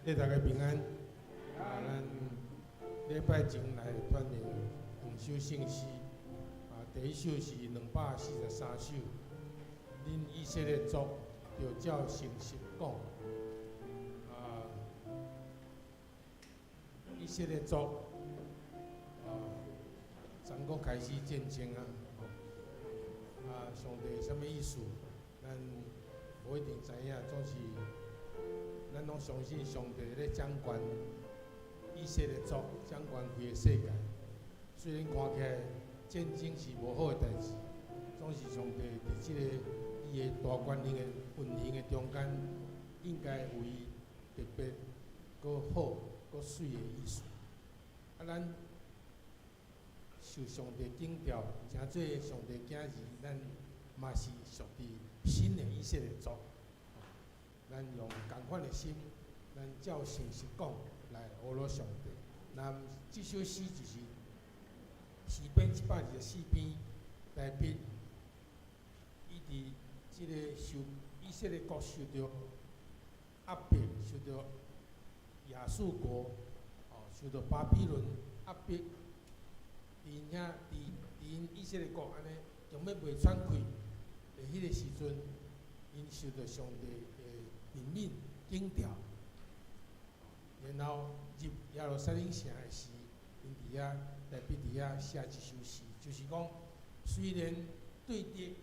祝大家平安。咱礼拜前来锻炼两首圣诗，第一首是243首，恁以色列族就照诚实讲，以色列族，昨个开始战争上帝什么意思？咱无一定知影，总是咱拢相信上帝咧掌管以色列族，掌管规个世界。虽然看起来战争是无好诶代志，总是上帝伫即个伊诶大权力诶运行诶中间，应该有伊特别搁好搁水诶意思。咱受上帝敬调，诚做上帝囝儿，咱嘛是属于新诶以色列族。咱用共款诶心，咱照诚实讲来学罗上帝。那即首诗就是诗篇124篇内笔，伊伫即个以色列国受到压迫，受到亚述国受到巴比伦压迫，伫因以色列国安尼，强要袂喘气诶，迄个时阵，因受到上帝诶怜悯警调，然后入耶路撒冷城诶时，因伫遐内笔伫遐写一首诗，就是讲，虽然对敌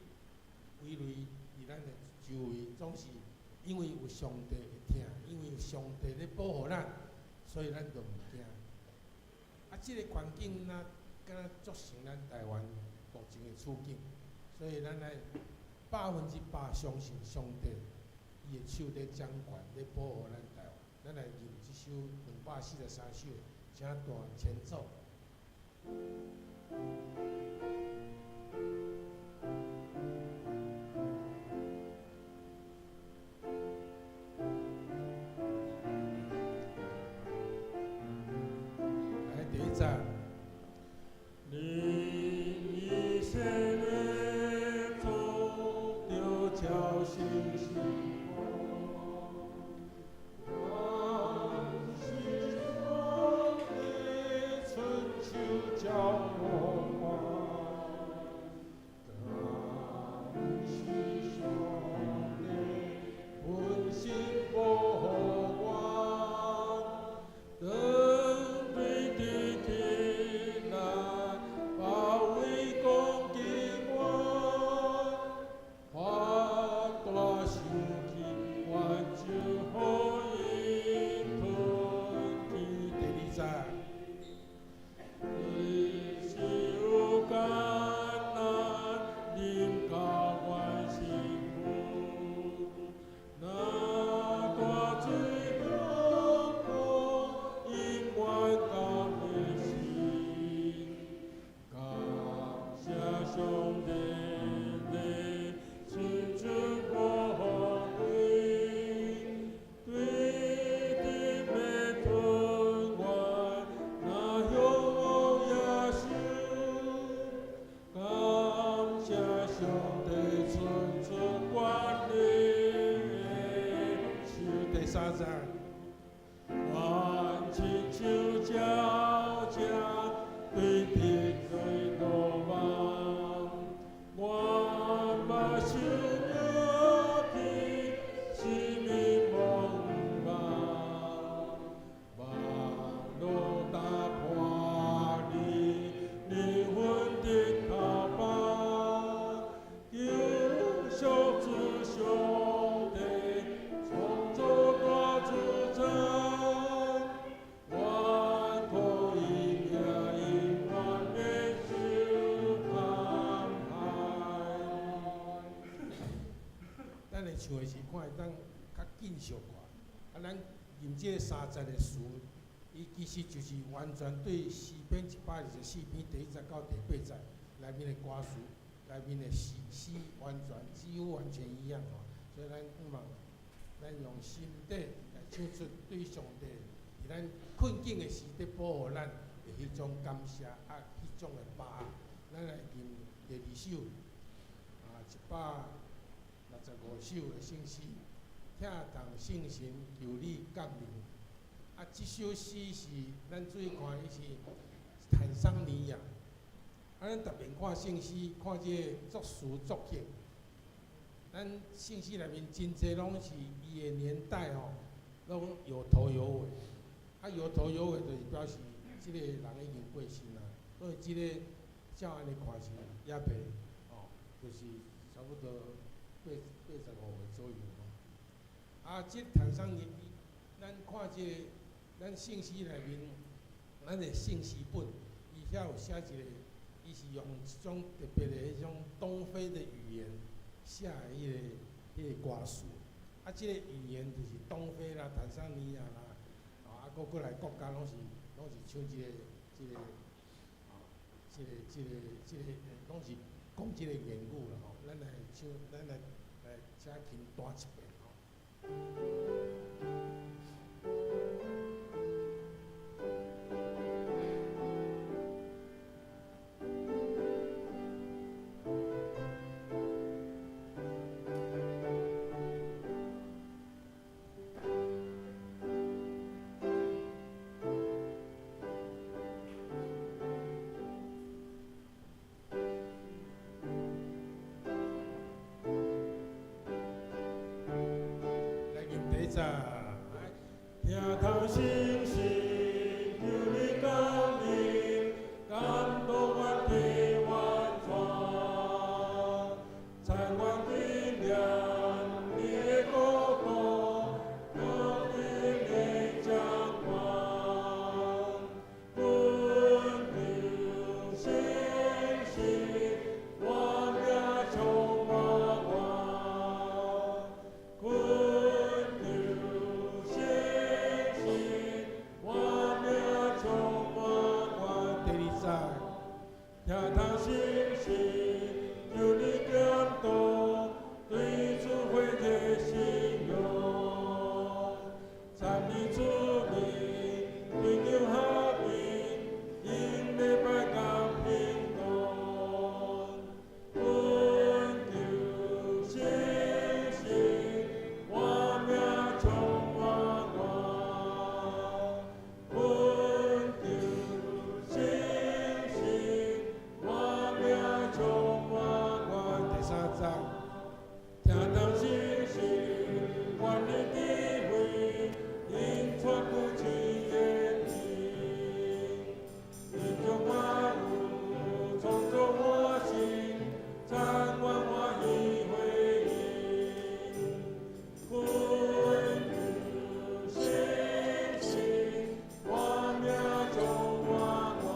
围雷伫咱诶周围，总是因为有上帝会疼，因为有上帝咧保护咱，所以咱就毋惊。即个环境敢若造成咱台湾目前诶处境，所以咱来100%相信上帝，伊诶手咧掌管，咧保护咱台湾。咱来吟即首243首，请弹前奏。来，第一站。唱诶时看会当较紧惜看，咱吟这30个词，伊其实就是完全对诗篇124篇第1节到第8节内面诶歌词、内面诶诗几乎完全一样所以咱咱用心底来唱出对上帝伫咱困境诶时伫保护咱诶迄种感谢迄种诶把握。咱来吟第2首165首诶圣诗，疼痛圣神求你降临，这首诗是咱最看伊是坦桑尼亚。咱逐遍看圣诗，看这个作词作曲，咱圣诗内面真侪拢是伊的年代吼，拢有头有尾。有头有尾就是表示即个人已经过身啦，所以即个照安尼看是也袂就是差不多85岁左右即坦桑尼，咱看这个咱圣诗内面，咱的圣诗本，伊遐有写一个。伊是用一种特别的迄种东非的语言写的迄个歌词，即个语言就是东非啦、坦桑尼亚啦，搁过来国家拢是唱即个，拢是讲即个言语啦吼。咱来请弹一遍吼。听透星星，有你降临，感动我的完全。灿烂的亮，你的国度，我的脸将光。温柔星星，我俩充满光。听透星星，有你感动，对主会的信用。赞美主名，对牛和平，因礼拜感平动。温柔星星，我俩充满光。温柔星星。第3章，听透星星，愿你智慧，因传不尽的名，因将万物创造我心，赞万我已回应。温柔星星，我俩充满光。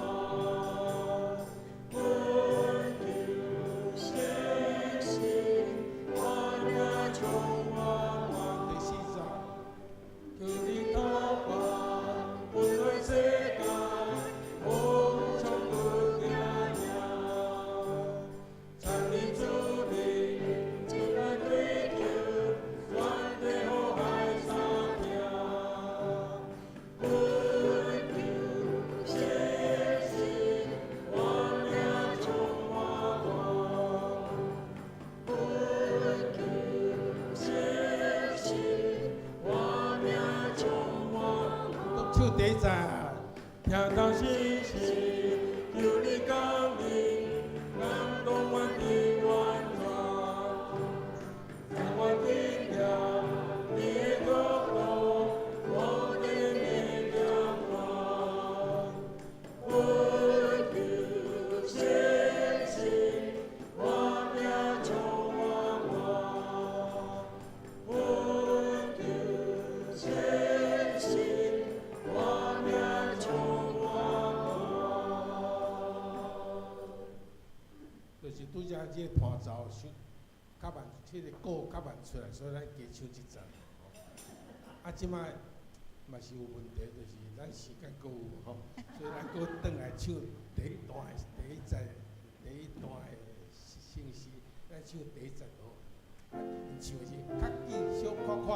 唱第1站，听透星星，有你降临，感动我的完全。在我的亮，你的国度，我的面亮光。温柔星星，我俩充满光。温柔星星。我俩充满光，就是拄则这个伴奏较慢，这个歌较慢出来，所以咱加唱1站。即摆嘛是有问题，就是咱时间搁有吼，所以咱搁转来唱第1段的圣诗，咱唱第1站好。因唱的是较紧小看看。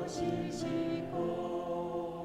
星星空。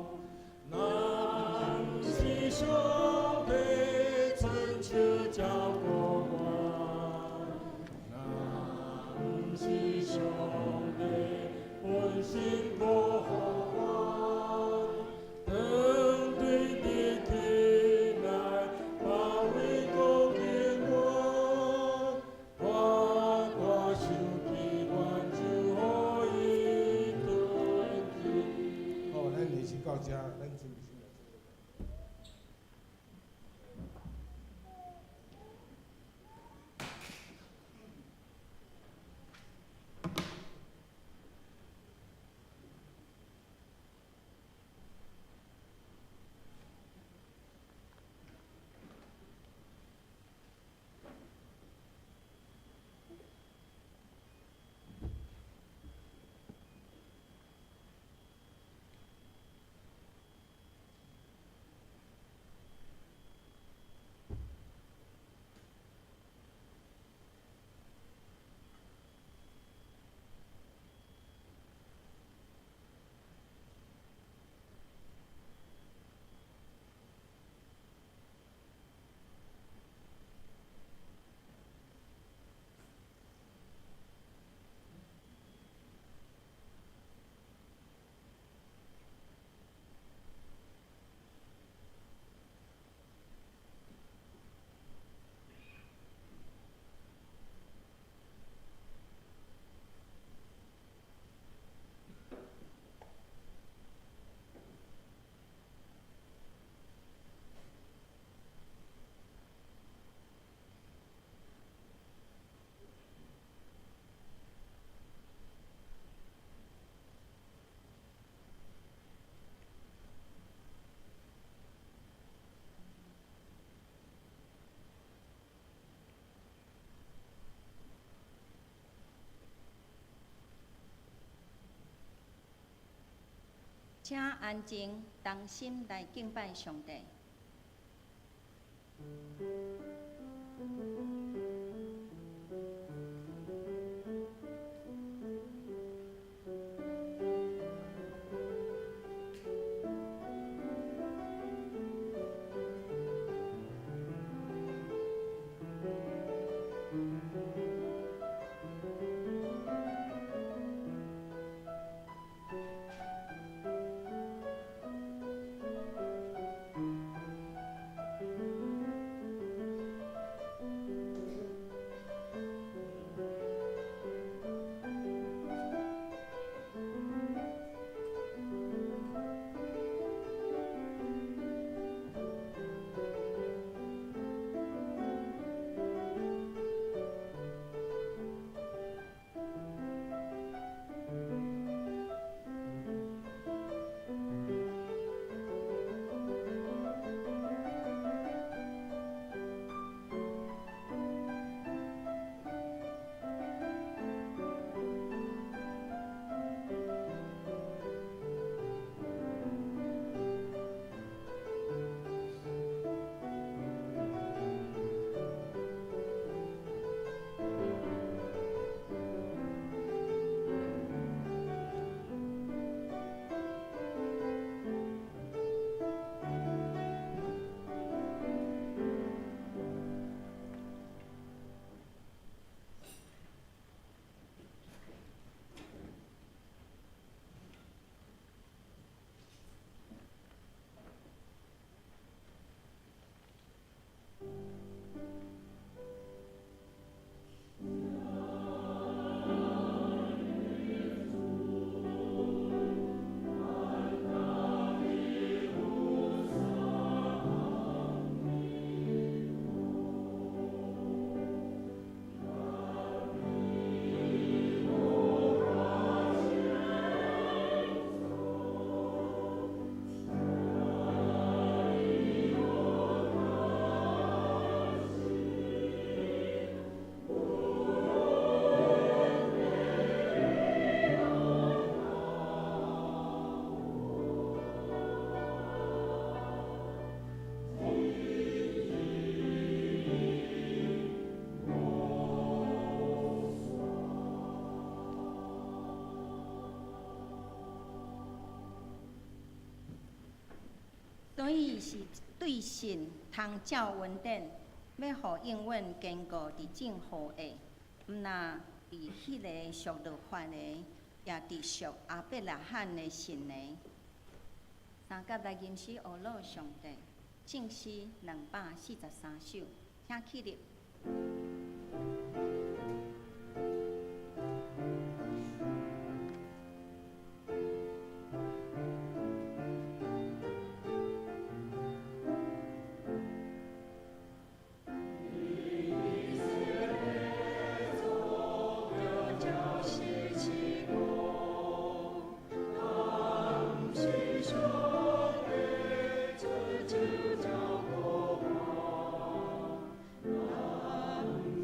请安静，同心来敬拜上帝。所以是对神通照稳定，要互永远坚固伫正好下，毋那伫迄个属律法的，也伫属阿伯拉罕的神的。三甲来吟诗学老上帝，正诗243首，请起立。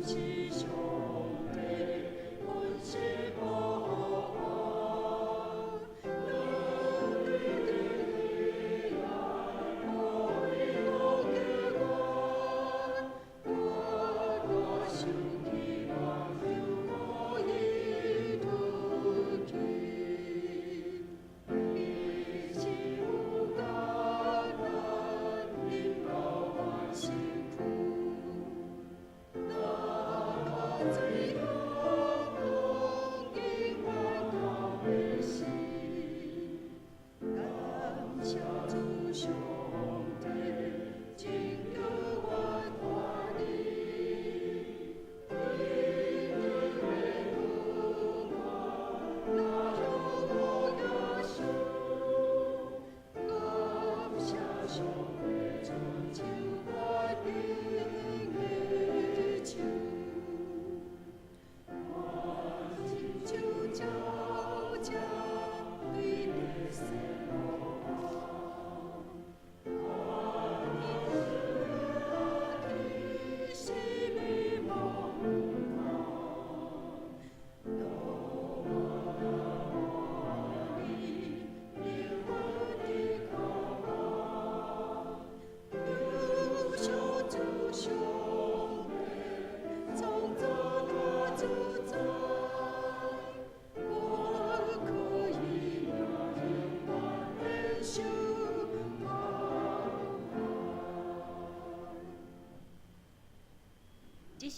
Jesus.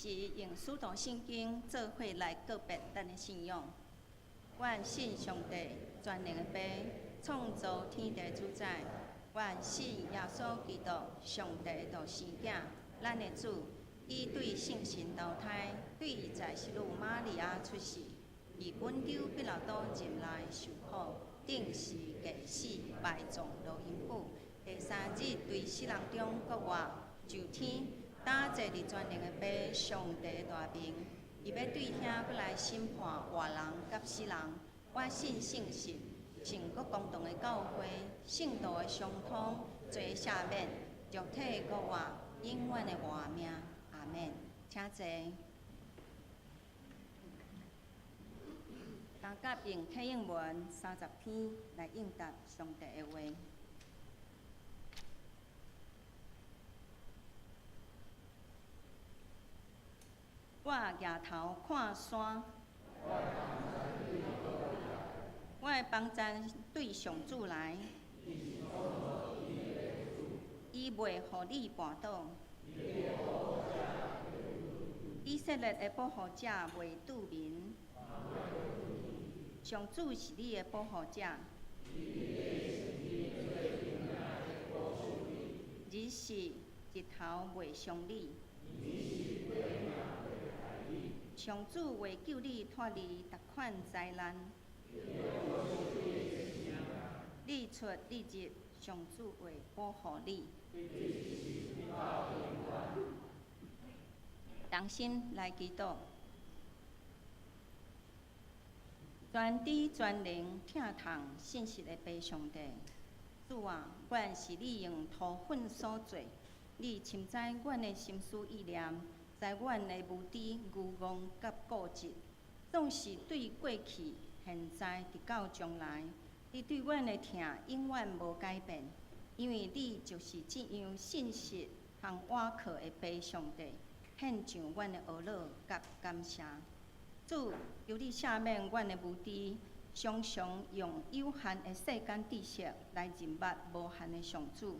时用使徒圣经做伙来告别咱的信仰。阮信上帝，全能的爸，创造天地主宰。阮信耶稣基督，上帝道生囝，咱的主。伊对圣神投胎，对在世女玛利亚出世，以温州彼拉多前内受苦，定时祭死，埋葬落阴府。第三日对死人中国活，就天，打坐伫全能的爸上帝大名。伊要对遐要来审判活人甲死人。我信圣神，信国公堂的教会，圣道的相通，罪赦免，肉体国活，永远的活命。阿免，请坐。今甲用体应文30篇来应答上帝的话。我抬头看山，我的帮赞对上主来，伊袂互你绊倒。以色列的保护者袂拄眠，上主是你的保护者。日是日头袂伤你，上主会救你脱离逐款灾难。你出你入，上主会保护你。同心来祈祷，全知全能疼痛信实的爸上帝，主啊，阮是你用土粉所做，你深知阮的心思意念，在阮的无知、愚妄甲固执，总是对过去、现在直到将来，你对阮的疼永远无改变，因为你就是这样信实通倚靠的爸上帝。献上阮的懊恼甲感谢，主，求你赦免阮的无知，常常用有限的世间知识来认捌无限的上主。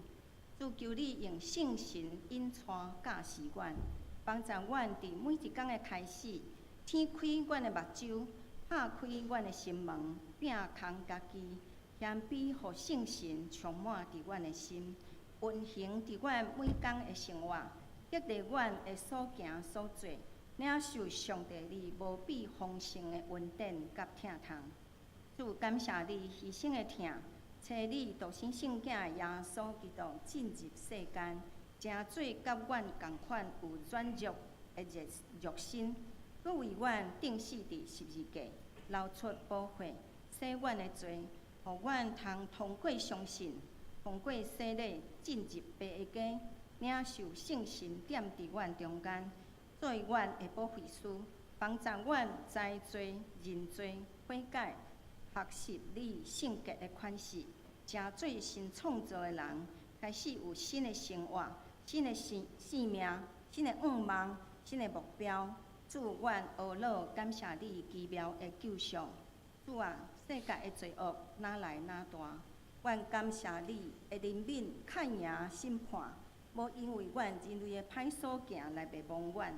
主，求你用圣神引带教示阮，帮助阮伫每一天的开始，天开阮的目睭，拍开阮的心门，摒空家己，谦卑，互圣神充满伫阮的心，运行伫阮每天的生活。激励阮的所行所做，领受上帝你无比丰盛的恩典甲疼痛。主，感谢你牺牲的疼，找你独生圣囝耶稣基督进入世间，成做甲阮同款有软弱的肉身，佮为阮钉死伫十字架，流出宝血，洗阮的罪，互阮通过相信，通过洗礼进入爸的家。领受圣神点伫阮中间，做阮的保惠师，帮助阮知罪、认罪、悔改，学习你圣洁的款式，成做新创造的人，开始有新的生活、新的生命、新的愿望、新的目标。主，阮懊恼感谢你奇妙的救赎。主啊，世界的罪恶哪来哪大，阮感谢你会怜悯、看赢审判。无因为阮人类的歹所行来灭亡阮，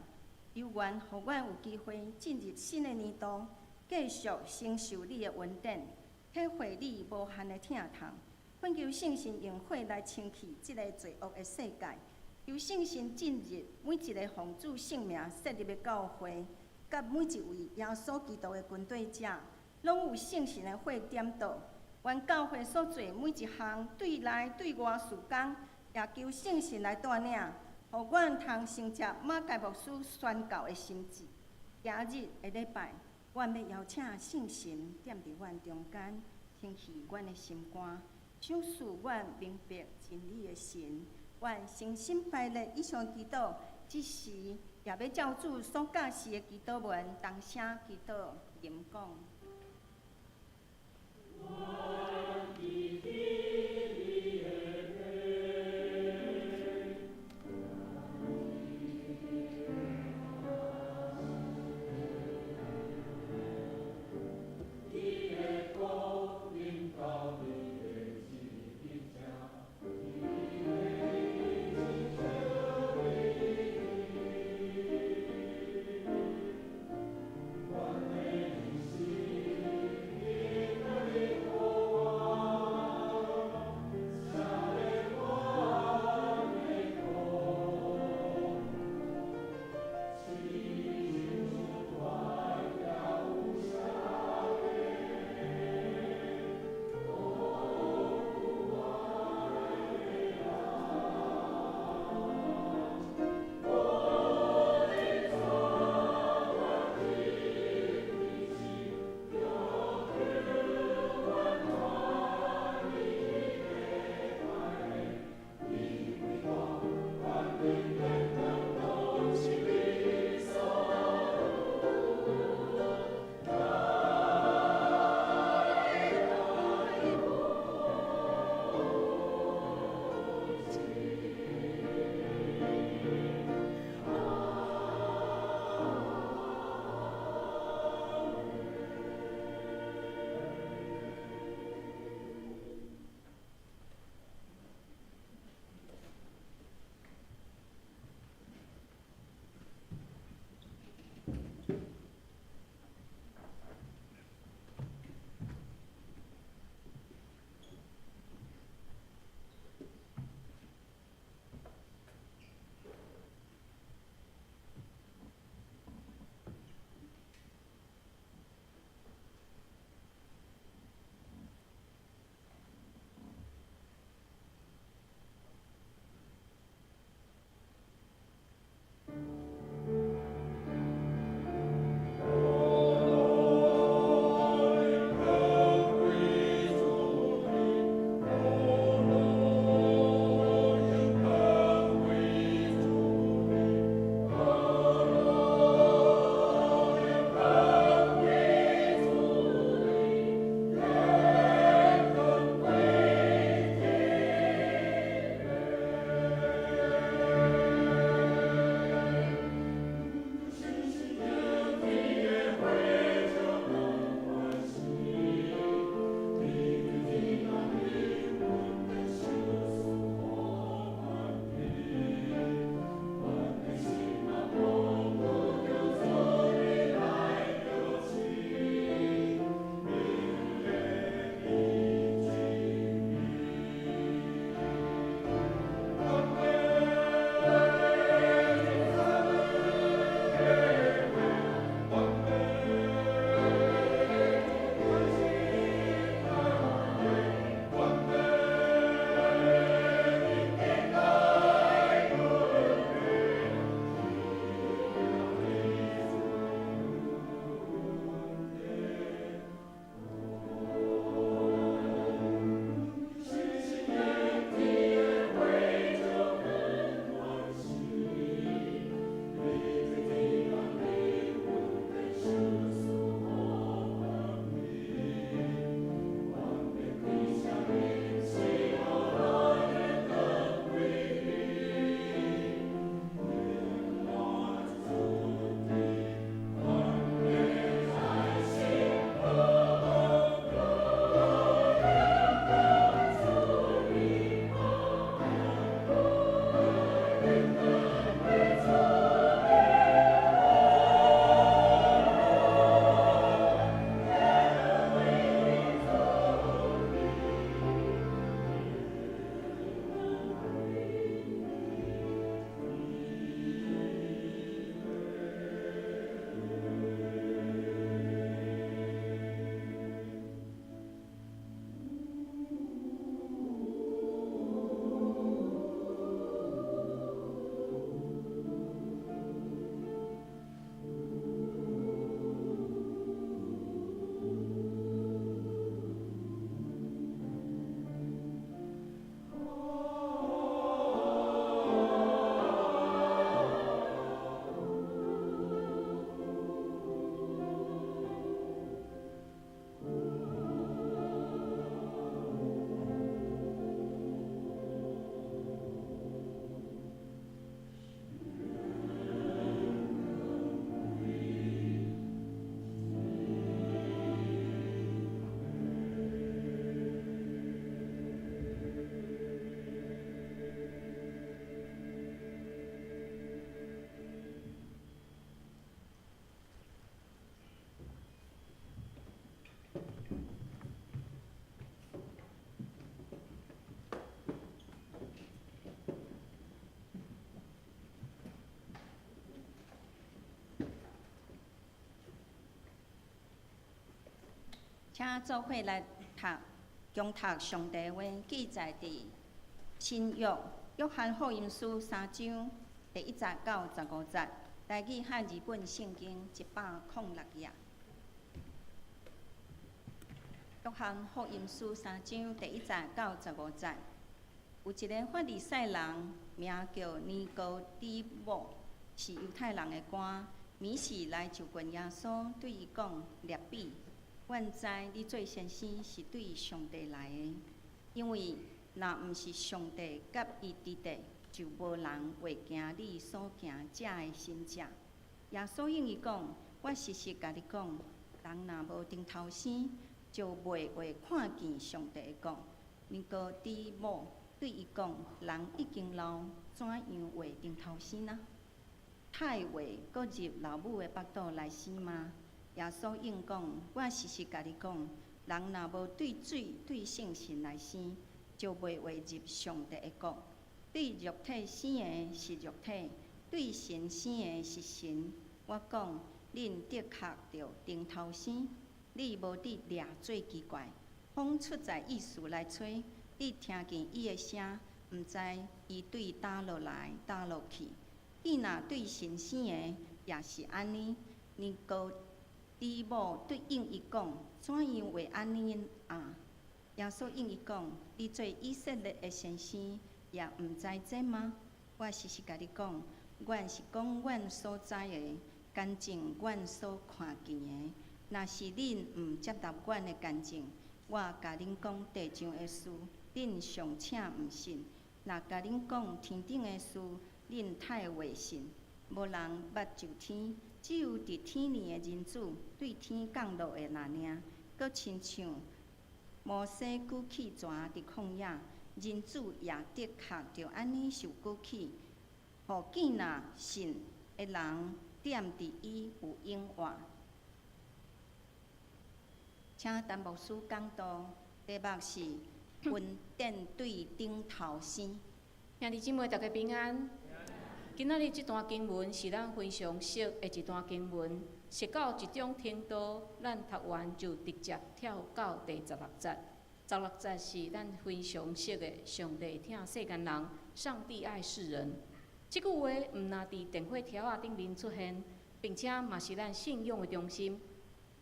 有缘互阮有机会进入新的年度，继续承受你的恩典，体会你无限的疼痛。恳求圣神用火来清去这个罪恶的世界，求圣神进入每一个奉主性命设立的教会，甲每一位耶稣基督的军队者，拢有圣神的火点导。愿教会所做每一项对内对外事工。也求圣神来带领，互阮通承接马介牧师宣教的心志。今日的礼拜，阮要邀请圣神踮伫阮中间，清去阮的心肝，赏赐阮明白真理的神。阮诚心拜列以上祈祷，即时也要照主所教示的祈祷文，同声祈祷吟讲。请做伙来共读上帝话，记载伫新约翰福音书3章第1节到15节，台语和日本圣经106页。约翰福音书3章第1节到15节，有一个法利赛人，名叫尼哥底母，是犹太人的官。米是来就问耶稣，对伊讲：列比，阮知你做先生是对上帝来的，因为若毋是上帝甲伊伫地，就无人会行你所行遮的神迹。耶稣应伊讲：我实实甲你讲，人若无顶头生，就袂会看见上帝的国。尼哥底母对伊讲：人已经老，怎样会顶头生呢？太会搁入老母的腹肚来生吗？耶稣应讲：我实实甲你讲，人若无对水、对圣神来生，就袂会入上帝的国。对肉体生的是肉体，对神生的是神。我讲，恁的确着顶头生，你无伫掠最奇怪。风出在意思来吹，你听见伊的声，毋知伊对倒落来倒落去。伊若对神生的也是安尼，尼哥底母对应伊讲：怎样会安尼啊？耶稣应伊讲：你做以色列的先生，也毋知这吗？我实实甲你讲，阮是讲阮所知的，干净阮所看见的。若是恁毋接纳阮的干净，我甲恁讲地上的事，恁尚且毋信；若甲恁讲天顶的事，恁太未信。无人捌就天，只有伫天里的人子对天降落的那领。搁亲像摩西举起蛇伫旷野，人子也的确着安尼受举起，互见若信的人踮伫伊有永活。请陈牧师讲道，题目是稳定对顶头生。兄弟姊妹，大家平安。今仔日这段经文是咱非常熟的一段经文，熟到一种程度，咱读完就直接跳到第16节。16节是咱非常熟的上帝疼世间人，上帝爱世人。这句话毋但伫电火条仔顶面出现，并且嘛是咱信仰的中心。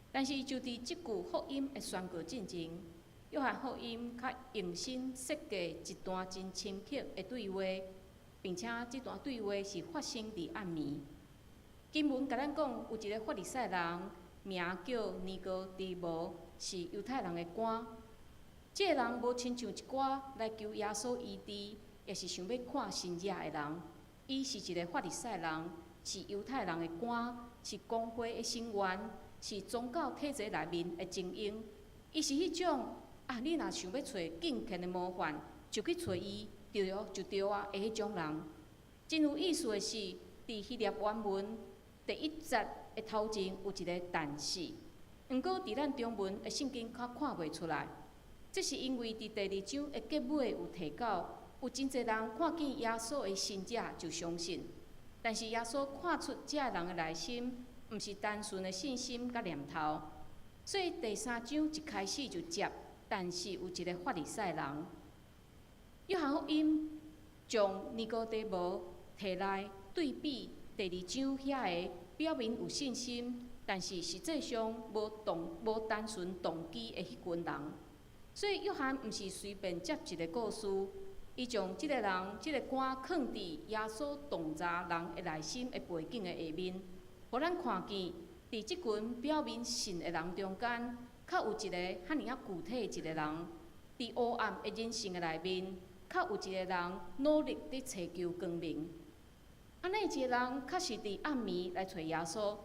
但是就伫即句福音的宣告进前，约翰福音较用心设计一段真深刻的对话。并且这段对话是发生伫暗暝。经文甲咱讲，有一个法利赛人，名叫尼哥底母，是犹太人的官。这个人无亲像一寡来求耶稣医治，也是想要看神迹的人。伊是一个法利赛人，是犹太人的官，是公会的成员，是宗教体制内面的精英。伊是迄种你若想要找敬虔的模范，就去找伊。对哦，就对啊，的迄种人，真有意思的是，伫希腊原文第1节的头前有一个但是，毋过伫咱中文的圣经较看袂出来。这是因为伫第2章的结尾有提到，有真侪人看见耶稣的神迹就相信，但是耶稣看出这人的内心，毋是单纯的信心甲念头，所以第3章一开始就接，但是有一个法利赛人。约翰福音将尼哥底母摕来对比第2章遐个表面有信心，但是实际上无单纯动机的迄群人。所以约翰毋是随便接一个故事，伊将即个人、即个官放伫耶稣洞察人的内心的背景的下面，互咱看见，伫即群表面信的人中间，较有一个遐尔啊具体一个人，伫黑暗的人性的内面。较有一个人努力伫追求光明，安尼一个人确实伫暗暝来找耶稣。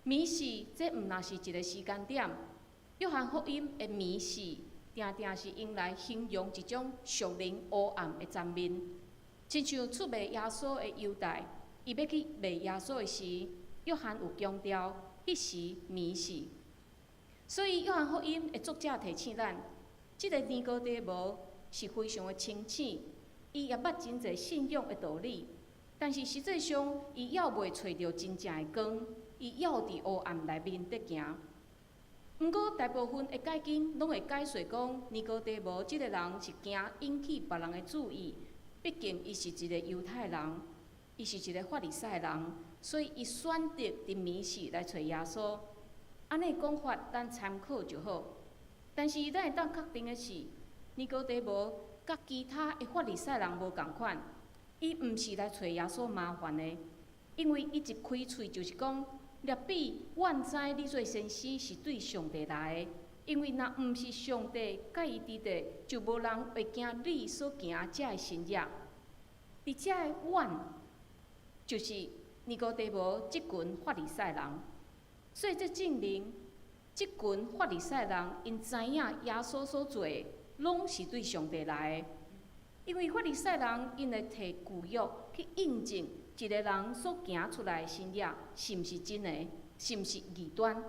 暝时，这毋若是一个时间点。约翰福音的暝时，定定是用来形容一种属灵黑暗的层面，亲像出卖耶稣的犹大，伊要去卖耶稣的时，约翰有强调，迄时暝时。所以约翰福音的作者提醒咱，即个尼哥底母。是非常的清醒，伊也捌真侪信仰的道理，但是实际上，伊还袂找到真正的光，伊还伫黑暗内面伫行。毋过大部分的解经拢会解说讲，尼哥底母即个人是惊引起别人的注意，毕竟伊是一个犹太人，伊是一个法利赛人，所以伊选择伫暝时来找耶稣。安尼讲法，咱参考就好。但是咱会当确定的是，尼哥底母甲其他的法利赛人无共款，伊毋是来找耶稣麻烦的，因为伊一开喙就是讲。列比，阮知你做先师是对上帝来的，因为若毋是上帝甲伊伫地，就无人会行你所行遮的新约。伫遮的阮，就是尼哥底母即群法利赛人，所以这证明即群法利赛人因知影耶稣所做的，拢是对上帝来的，因为法利赛人因会摕旧约去印证。一个人所行出来的新约是毋是真的，是毋是异端？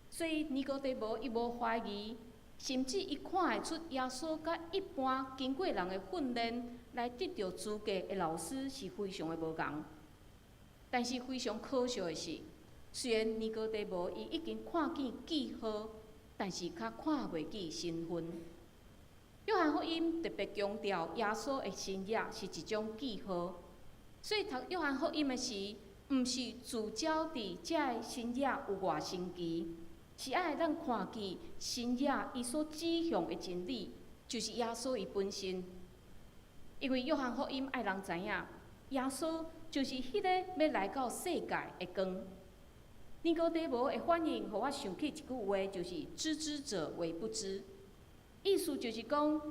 所以尼哥底母伊无怀疑，甚至伊看会出耶稣甲一般经过人的训练来得到资格的老师是非常的无共。但是非常可笑的是，虽然尼哥底母伊已经看见记号，但是较看袂见身份。约翰福音特别强调耶稣的新约是一种记号。所以读约翰福音的时，毋是聚焦伫遮个新约有偌神奇，是爱咱看见新约伊所指向的真理，就是耶稣伊本身。因为约翰福音爱人知影，耶稣就是迄个要来到世界的光。尼哥底母的反应，互我想起一句话，就是“知之者为不知”，意思就是讲，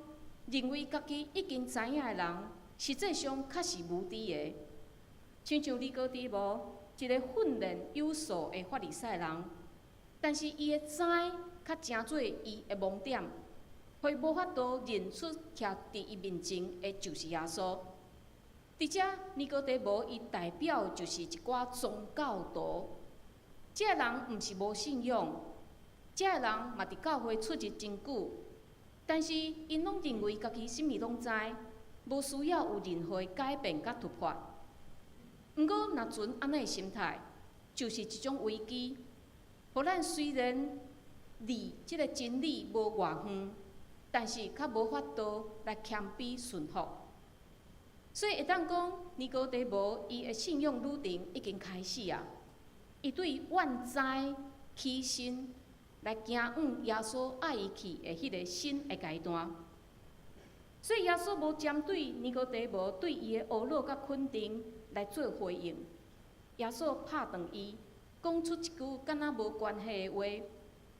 认为家己已经知影的人，实际上较是无知的。亲像尼哥底母，一个训练有素的法利赛人，但是伊的知较成做伊的盲点，互伊无法度认出徛伫伊面前的就是耶稣。伫遮尼哥底母伊代表就是一寡宗教徒，这人毋是无信仰，这人嘛伫教会出入真久，但是因拢认为家己啥物拢知，无需要有任何改变甲突破。毋过，若存安尼的心态，就是一种危机。互咱虽然离即个真理无偌远，但是较无法度来谦卑顺服。所以会当讲，尼哥底母伊的信仰旅程已经开始啊。伊对万灾起身来行往耶稣爱伊去的迄个新的阶段。所以耶稣无针对尼哥底母对伊的懊恼甲肯定来做回应。耶稣拍断伊，讲出一句敢若无关系的话：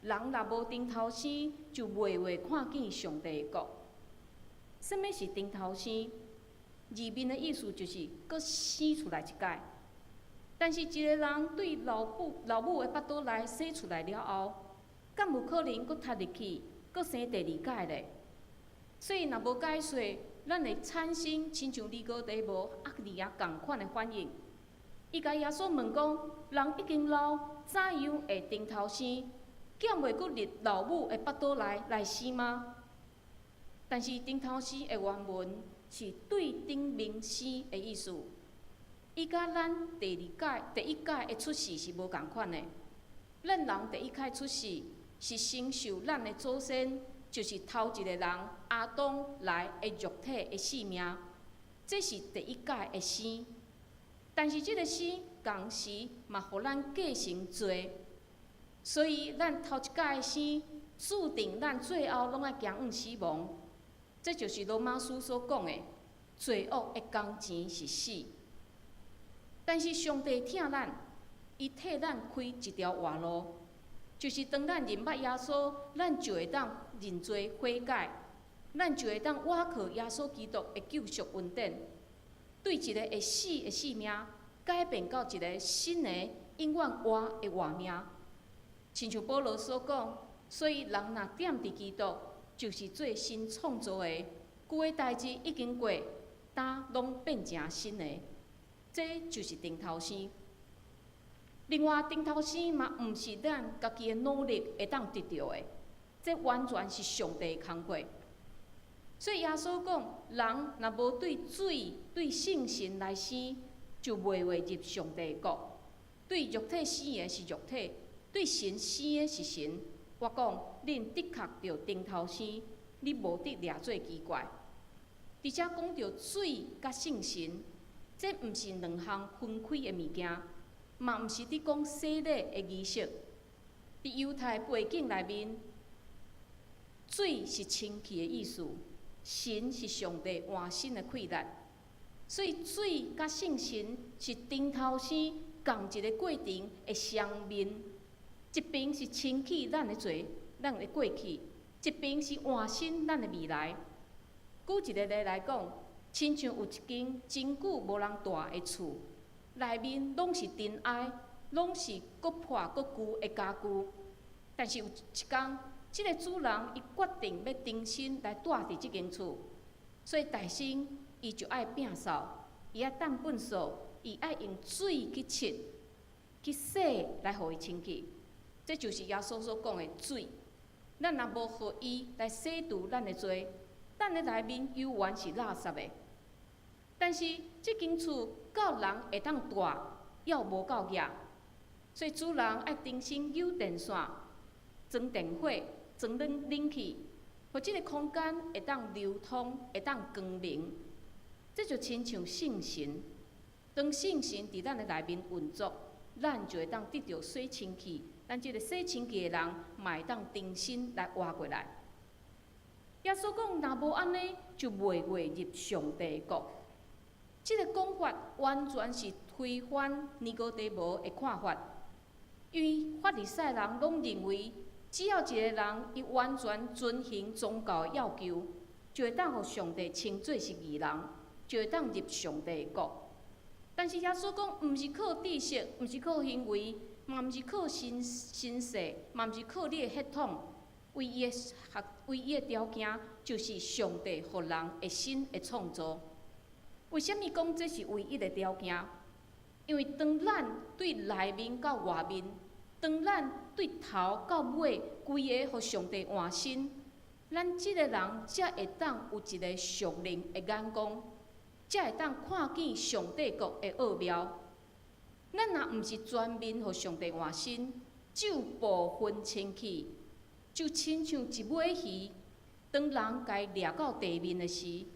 人若无顶头生，就袂会看见上帝的国。什么是顶头生？字面的意思就是搁生出来一届。但是一个人对老母的腹肚内生出来了后，敢有可能搁踢入去，搁生第二届咧？所以若无解说，咱会产生亲像尼哥底母厄利亚共款的反应。伊甲耶稣问讲：人已经老，怎样会顶头生？减袂搁入老母的腹肚内来生吗？但是顶头生的原文是对顶面生的意思。伊甲咱第一届的出世是无共款的。咱人第一届出世是承受咱的祖先，就是头一个人阿当来的肉体的性命，这是第一届的生。但是这个生同时嘛，互咱继承罪，所以咱头一届的生注定咱最后拢要行往死亡。这就是罗马书所讲的，罪恶的工钱是死。但是上帝疼咱，伊替咱开一条活路，就是当咱认捌耶稣，咱就会当认罪悔改，咱就会当倚靠耶稣基督的救赎恩典，对一个会死的性命改变到一个新的永远活的活命。亲像保罗所讲，所以人若踮伫基督，就是做新创造的，旧的代志已经过，呾拢变成新的。这就是顶头生。另外，顶头生嘛，毋是咱家己的努力会当得到的，这完全是上帝的工课。所以耶稣讲，人若无对水、对圣神来生，就袂会入上帝的国。对肉体生的是肉体，对神生的是神。我讲，恁的确着顶头生，你无得掠做奇怪。而且讲到水甲圣神，这毋是两项分开的物件，嘛毋是伫讲洗礼的仪式。伫犹太背景内面，水是清气的意思，神是上帝换新的气力，所以水甲圣神是顶头生共一个过程的双面。一边是清气咱的罪，咱的过去；一边是换新咱的未来。举一个例来讲，亲像有一间真久无人住的厝，内面拢是尘埃，拢是搁破搁旧的家具。但是有一天，即个主人伊决定要重新来住伫即间厝，所以大先伊就爱摒扫，伊爱当粪扫，伊爱用水去拭、去洗来互伊清气。这就是耶稣所讲的水。咱若无互伊来洗除咱的罪，咱的内面犹原是垃圾的。但是即间厝够人会当住，要无够野，所以主人爱重新有电线、装电火、装冷气，互即个空间会当流通、会当光明。这就亲像圣神，当圣神伫咱的内面运作，咱就会当得到洗清气。咱即个洗清气的人，嘛会当重新来活过来。耶稣讲，若无安尼，就袂会入上帝国。即个讲法完全是推翻尼哥底母的看法，因为法利赛人拢认为，只要一个人伊完全遵行宗教的要求，就会当互上帝称作是义人，就会当入上帝的国。但是耶稣讲，毋是靠知识，毋是靠行为。嘛毋是靠身世，嘛毋是靠你的血统，唯一的条件就是上帝互人的心的创造。为什么讲这是唯一的条件？因为当咱对内面到外面，当咱对头到尾，规个互上帝换新，咱即个人才会当有一个属灵的眼光，才会当看见上帝国的奥妙。咱若毋是全面互上帝换新，只有部分清气，就亲像一尾鱼，当人家掠到地面的时，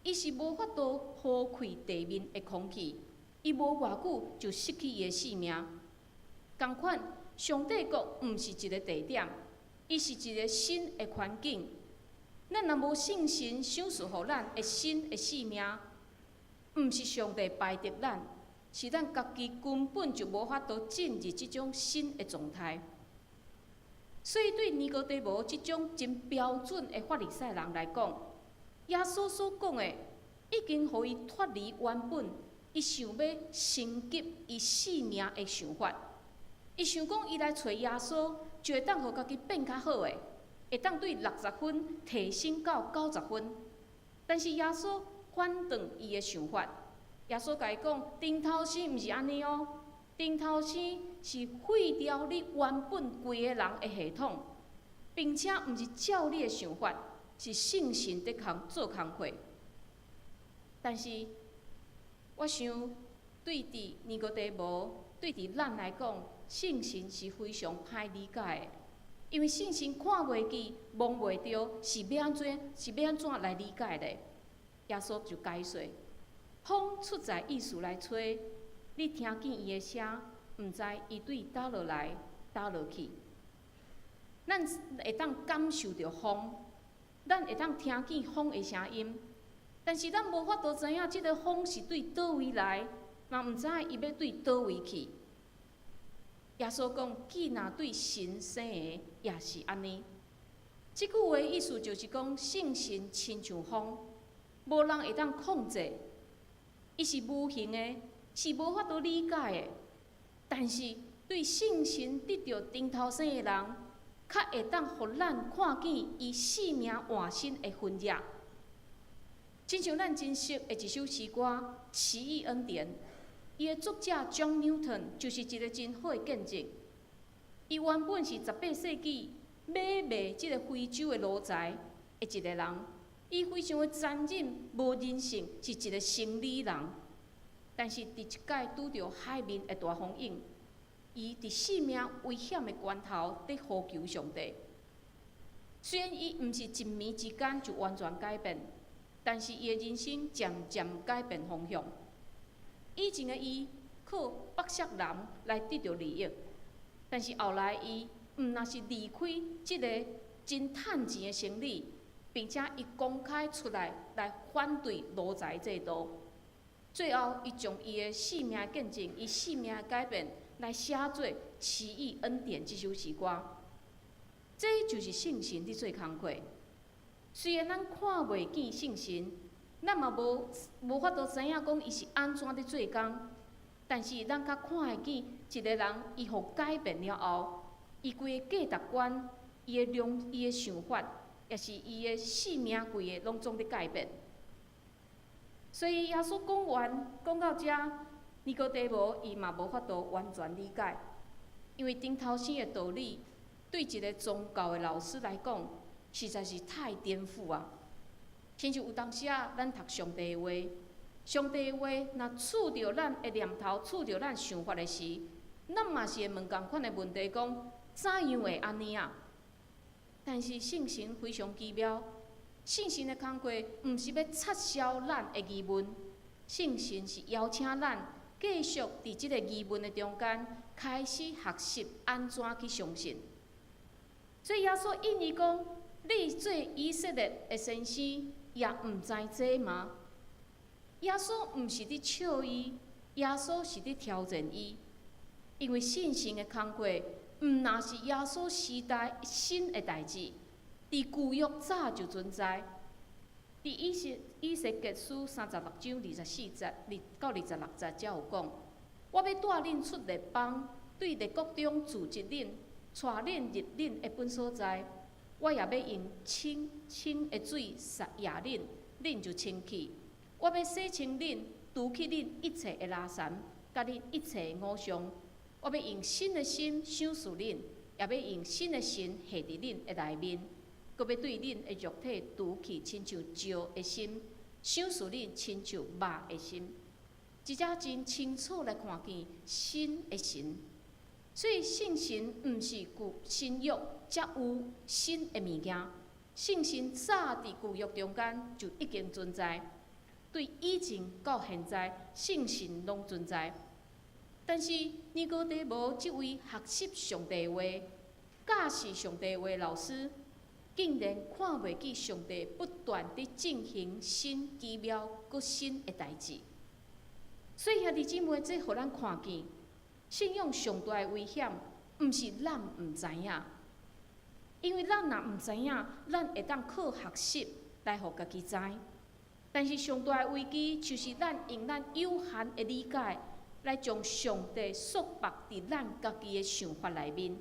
伊是无法度呼开地面的空气，伊无偌久就失去伊的性命。同款，上帝国毋是一个地点，伊是一个新的环境。咱若无信心赏赐互咱的新的性命，毋是上帝排斥咱。是咱家己根本就无法度进入即种新的状态，所以对尼哥底母即种真标准的法利赛人来讲，耶稣所讲的已经互伊脱离原本伊想要升级伊性命的想法。伊想讲伊来找耶稣，就会当互家己变较好诶，会当对60分提升到90分。但是耶稣反转伊的想法。耶稣甲伊讲，顶头生毋是安尼哦，顶头生是废掉你原本规个人的系统，并且毋是照你的想法，是圣神在做工课。但是，我想对伫尼哥底母，对伫咱来讲，圣神是非常歹理解的，因为圣神看袂见、摸袂着，是要安怎来理解咧？耶稣就解说。风出在意思来吹，你听见伊的声，毋知伊对倒落来、倒落去。咱会当感受到风，咱会当听见风的声音，但是咱无法度知影即个风是对倒位来，嘛毋知伊要对倒位去。耶稣讲，既若对神生的，也是安尼。即句话意思就是讲，圣神亲像风，无人会当控制。伊是无形的，是无法度理解的。但是对圣神得到顶头生的人，较会当互咱看见伊性命换新的分野。亲像咱真熟的一首诗歌《奇异恩典》，伊的作者 John Newton 就是一个真好的见证。伊原本是18世纪买卖即个非洲的奴才的一个人。伊非常的残忍、无人性，是一个生理人。但是伫一届拄着海面的大风涌，伊伫性命危险的关头，伫呼求上帝，虽然伊毋是一暝之间就完全改变，但是伊的人生渐渐改变方向。以前的伊靠白色男来得到利益，但是后来伊若是离开即个真趁钱的生意，并且伊公开出来反对奴才制度。最后，伊将伊的性命见证、伊性命的改变来写做《奇异恩典》这首诗歌。这就是圣神伫做工课。虽然咱看袂见圣神，咱嘛无法度知影讲伊是安怎伫做工，但是咱较看会见一个人，伊互改变了后，伊规个价值观、伊的想法，也是伊的性命规个拢总伫改变。所以耶稣讲到遮，尼哥底母伊嘛无法度完全理解，因为顶头先的道理，对一个宗教的老师来讲，实在是太颠覆啊！亲像有当时啊，咱读上帝的话，上帝的话若触着咱的念头、触着咱想法的时，咱嘛是会问共款的问题，讲怎样会安尼啊？但是圣神非常奇妙。圣神的工课，毋是要撤销咱的疑问，圣神是邀请咱继续伫即个疑问的中间，开始学习安怎去相信。所以耶稣因伊讲：“你做以色列的先生，也毋知这吗？”耶稣毋是伫笑伊，耶稣是伫挑战伊，因为圣神的工课，毋若是耶稣时代新的代志。伫旧约早就存在，伫以西结书36章24节到26节才有讲：我要带恁出列邦，对列国中聚集恁，带恁入恁的本所在。我也要用清的水杀压恁，恁就清气。我要洗清恁，除去恁一切的拉残，甲恁一切的恶伤。我要用新的心想事恁，也要用新的神下伫恁的内面。阁要对恁的肉体除去亲像石的心，想事恁亲像肉的心，一只真清楚来看见新的神。所以圣神毋是旧新约才有新的物件，圣神早伫旧约中间就已经存在，对以前到现在，圣神拢存在。但是尼哥底母即位学习上帝话、教示上帝话的老师，竟然看袂见上帝不断地进行新奇妙佮新的代志。所以兄弟姊妹，这互咱看见，信仰上大的危险，毋是咱毋知影，因为咱若毋知影，咱会当靠学习来互家己知。但是上大的危机，就是咱用咱有限的理解，来将上帝束缚伫咱家己的想法内面。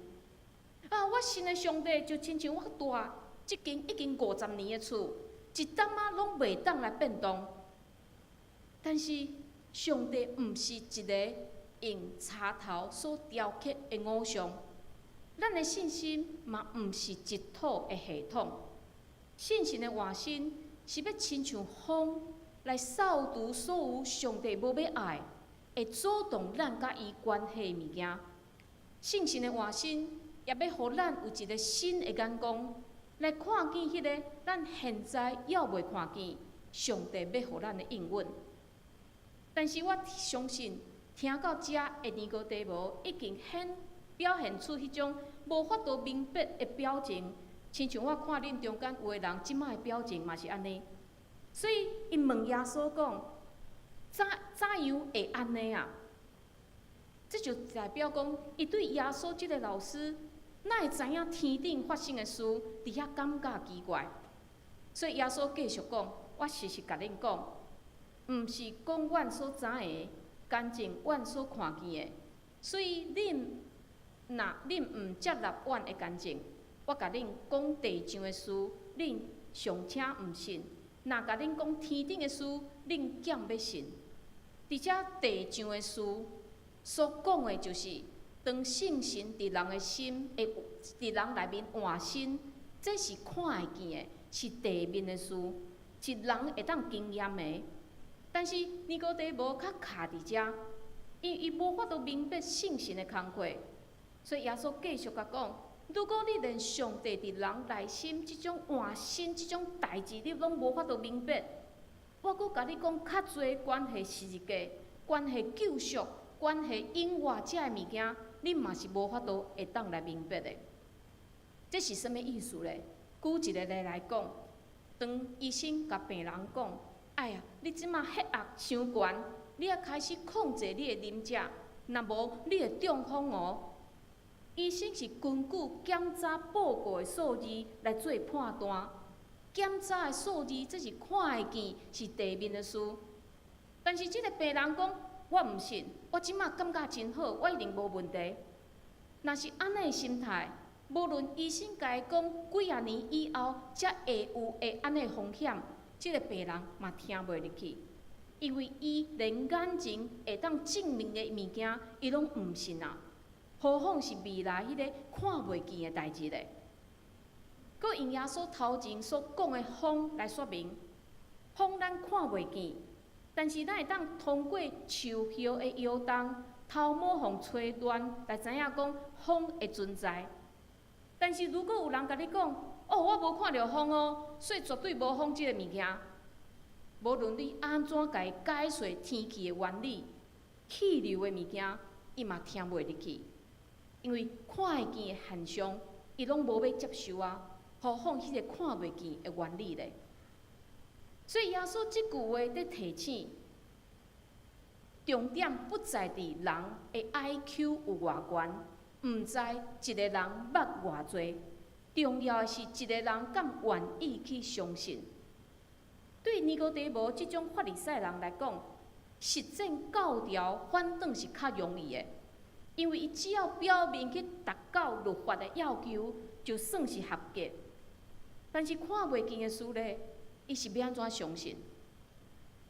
我信的上帝就亲像我大即间已经50年的厝，一点仔拢袂当来变动。但是上帝毋是一个用插头所雕刻的偶像，咱的信心嘛毋是一套的系统。信心的换身是要亲像风来扫除所有上帝无要爱，会阻挡咱甲伊关系的物件。信心的换身也要互咱有一个新的眼光，来看见迄个咱现在还袂看见上帝要互咱的应允。但是我相信，听到遮的尼哥底母已经表现出迄种无法度明白的表情，亲像我看恁中间有个人即摆的表情嘛是安尼。所以伊问耶稣讲：怎样会安尼啊？这就代表讲，伊对耶稣即个老师，哪会知影天顶发生的事，伫遐感觉奇怪。所以耶稣继续讲：我实实甲恁讲，毋是讲阮所知的，干净阮所看见的。所以恁毋接纳阮的干净，我甲恁讲地上的事，恁尚且毋信；若甲恁讲天顶的事，恁减要信。伫遮地上的事所讲的，就是当圣神伫人的心会伫人内面换身，这是看会见的，是地面的事，是人会当经验的。但是尼哥底母较卡伫遮，因为伊无法度明白圣神的工课，所以耶稣继续甲讲：如果你连上帝伫人内心即种换心即种代志，你拢无法度明白，我阁甲你讲较侪关系世界、关系救赎、关系永活遮的物件，你嘛是无法度会当来明白的。这是什么意思咧？举一个例来讲，当医生甲病人讲：“哎呀，你即马血压伤悬，你要开始控制你的啉食，若无你会中风哦。”医生是根据检查报告的数字来做判断，检查的数字这是看会见，是地面的事。但是即个病人讲：“我毋信，我即马感觉真好，我一定无问题。”若是安尼的心态，无论医生甲伊讲几啊年以后才会安尼风险，即个病人嘛听袂入去，因为伊连眼前会当证明的物件，伊拢毋信啊。何况是未来迄个看袂见的代志咧？佮用耶稣头前所讲的风来说明，风咱看袂见，但是咱会当通过树叶的摇动、头毛互吹乱来知影讲风的存在。但是如果有人甲你讲，哦，我无看到风哦，所以绝对无风即个物件。无论你安怎甲伊解说天气的原理、气流的物件，伊嘛听袂入去。因为看会见的现象，伊拢无要接受啊，何况迄个看袂见的原理咧？所以耶稣即句话在提醒，重点不在伫人的 IQ 有偌悬，毋在一个人捌偌济，重要的是一个人敢愿意去相信。对尼哥底母即种法利赛人来讲，实践教条反倒是较容易的。因为伊只要表面去达到律法的要求，就算是合格。但是看袂见的事咧，伊是要安怎相信？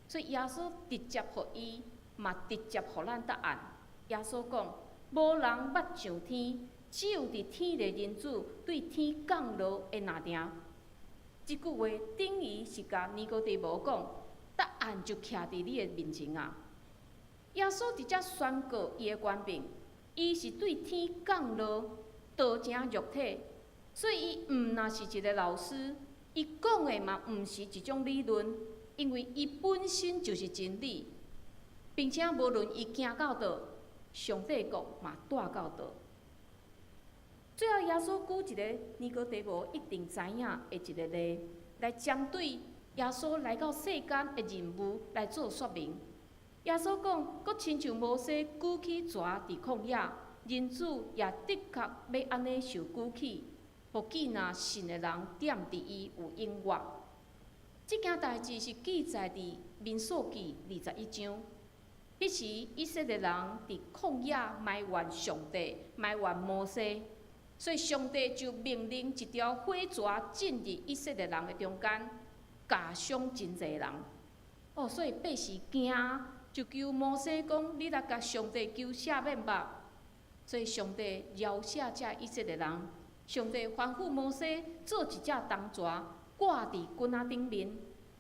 所以耶稣直接互伊，嘛直接互咱答案。耶稣讲：无人捌上天，只有伫天的人子对天降落的那定。即句话等于是甲尼哥底母讲，答案就徛伫你的面前啊！耶稣直接宣告伊的权柄。伊是对天降落，道成肉体，所以伊毋若是一个老师，伊讲的嘛毋是一种理论，因为伊本身就是真理，并且无论伊行到倒，上帝国嘛带到倒。最后，耶稣举一个尼哥底母一定知影的一个例，来针对耶稣来到世间的任务来做说明。耶稣讲，佫亲像摩西举起蛇伫旷野，人子也的确要安尼受举起，互记那信的人点伫伊有永活。即件代志是记载伫民数记21章。迄时以色列人伫旷野埋怨上帝，埋怨摩西，所以上帝就命令一条火蛇进入以色列人的中间，咬伤真侪人。哦，所以百姓惊。就求摩西讲：“你来甲上帝求赦免吧。”所以上帝饶赦这以色列人。上帝吩咐摩西做一只铜蛇，挂伫棍仔顶面。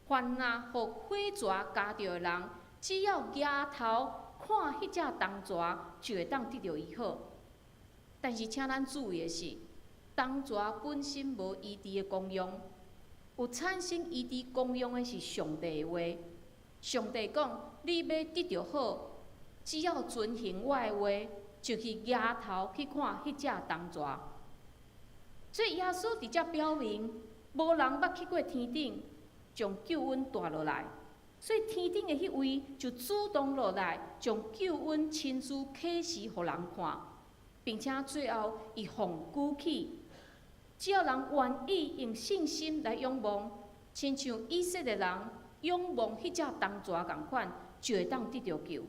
凡若互火蛇咬着的人，只要抬头看迄只铜蛇，就会当得到医好。但是，请咱注意的是，铜蛇本身无医治的功用，有产生医治功用的是上帝的话。上帝讲：“你要得到好，只要遵行我的话，就去抬头去看迄只铜蛇。”所以耶稣直接表明，无人捌去过天顶，将救恩带落来。所以天顶的迄位就主动落来，将救恩亲自启示互人看，并且最后伊奉举起。只要人愿意用信心来仰望，亲像以色列人仰望迄只铜蛇共款，就会当得到救。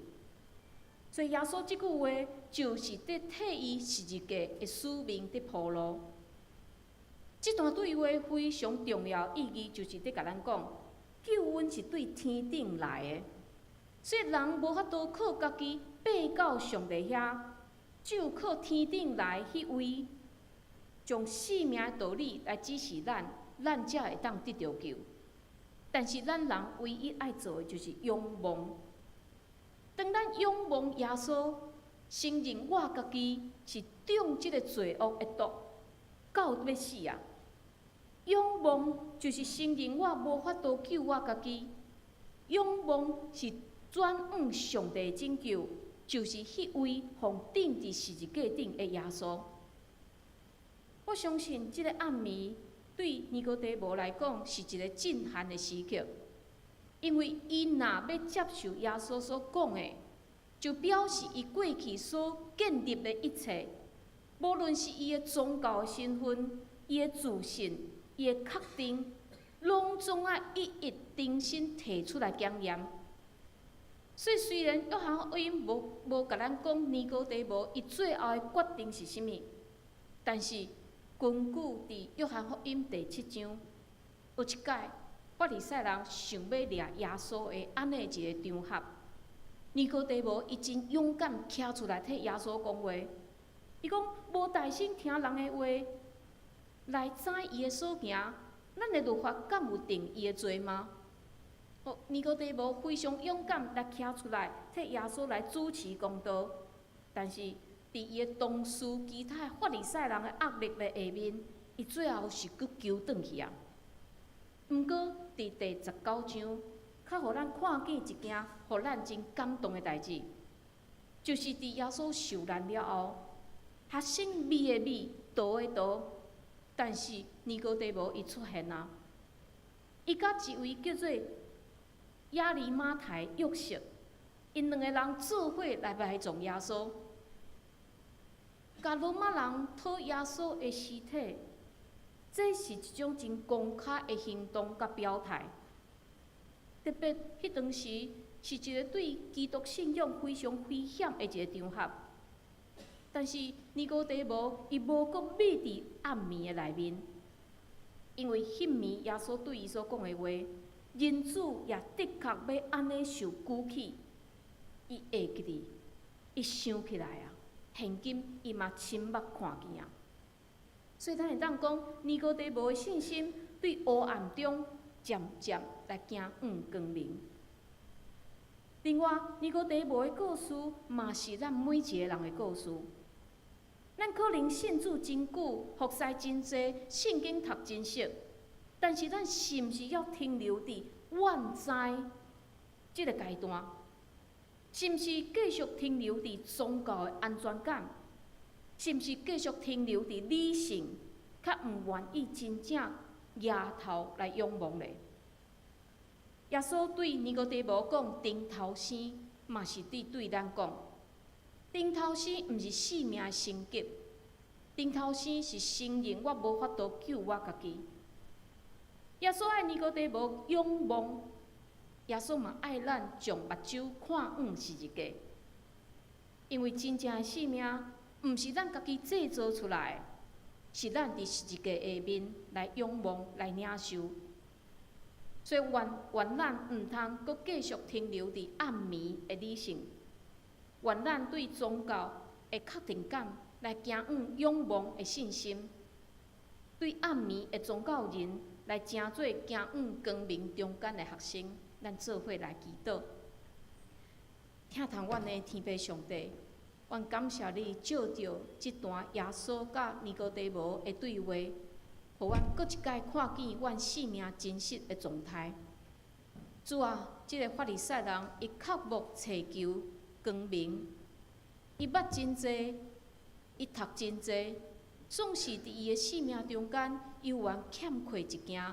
所以耶稣即句话，就是伫替伊十字架的使命伫铺路。即段对话非常重要意义，就是伫甲咱讲，救恩是对天顶来的，所以人无法度靠家己爬到上帝遐，只有靠天顶来迄位，将生命的道理来指示咱，咱才会当得到救。但是咱人唯一爱做的就是仰望。当咱仰望耶稣，承认我家己是中即个罪恶的毒，到要死啊！仰望就是承认我无法度救我家己，仰望是转往上帝拯救，就是迄位互钉伫十字架顶的耶稣。我相信即个暗暝对尼哥底母来讲是一个震撼的时刻，因为伊若要接受耶稣所讲的，就表示伊过去所建立的一切，无论是伊的宗教身份、伊的自信、伊的确定，拢总爱一一重新提出来检验。所以虽然约翰福音无甲咱讲尼哥底母伊最后的决定是啥物，但是根据伫约翰福音第7章，有一届法利赛人想要掠耶稣的安尼一个场合，尼哥底母伊真勇敢徛出来替耶稣讲话。伊讲无大声听人的话，来知伊的所行，咱的律法敢有定伊的罪吗？尼哥底母非常勇敢来徛出来替耶稣来主持公道，但是伫伊的同事其他法利赛人的压力的下面，伊最后是佫求转去啊。毋过伫第19章，较互咱看见一件互咱真感动的代志，就是伫耶稣受难了后，学生米的米，道的道，但是尼哥底母伊出现啊，伊甲一位叫做亚利马太约瑟，因两个人做伙来埋葬耶稣，甲罗马人讨耶稣的尸体，这是一种真公开的行动甲表态。特别迄当时是一个对基督信仰非常危险的一个场合，但是尼哥底母伊无阁秘伫暗暝的内面，因为迄暝耶稣对伊所讲的话。人子也的确要安尼受举起，伊下记哩，伊想起来啊，现今伊嘛亲目看见啊。所以咱会当讲，尼哥底母的信心对黑暗中渐渐来行往光明。另外，尼哥底母的故事嘛是咱每一个人的故事。咱可能信主真久，服侍真济，圣经读真熟。但是，咱是毋是要停留伫怨知即个阶段？是毋是继续停留伫宗教的安全感？是毋是继续停留伫理性，较毋愿意真正抬头来仰望咧？耶稣对尼哥底母讲顶头生，嘛是对咱讲，顶头生毋是性命的升级，顶头生是承认我无法度救我家己。耶稣爱尼哥底母仰望，耶稣嘛爱咱将目睭看往十字架，因为真正的生命毋是咱家己制造出来的，是咱伫十字架下面来仰望、来领受。所以愿咱毋通阁继续停留伫暗暝的理性，愿咱对宗教的确定感来行往仰望的信心，对暗暝的宗教人。来成做行往光明中间的学生，咱做伙来祈祷。听从阮的天父上帝，阮感谢你照着这段耶稣甲尼哥底母的对话，互阮搁一届看见阮生命真实的状态。主啊，这个法利赛人伊刻薄祈求光明，伊捌真济，伊读真济。总是伫伊的生命中间，犹原欠缺一件，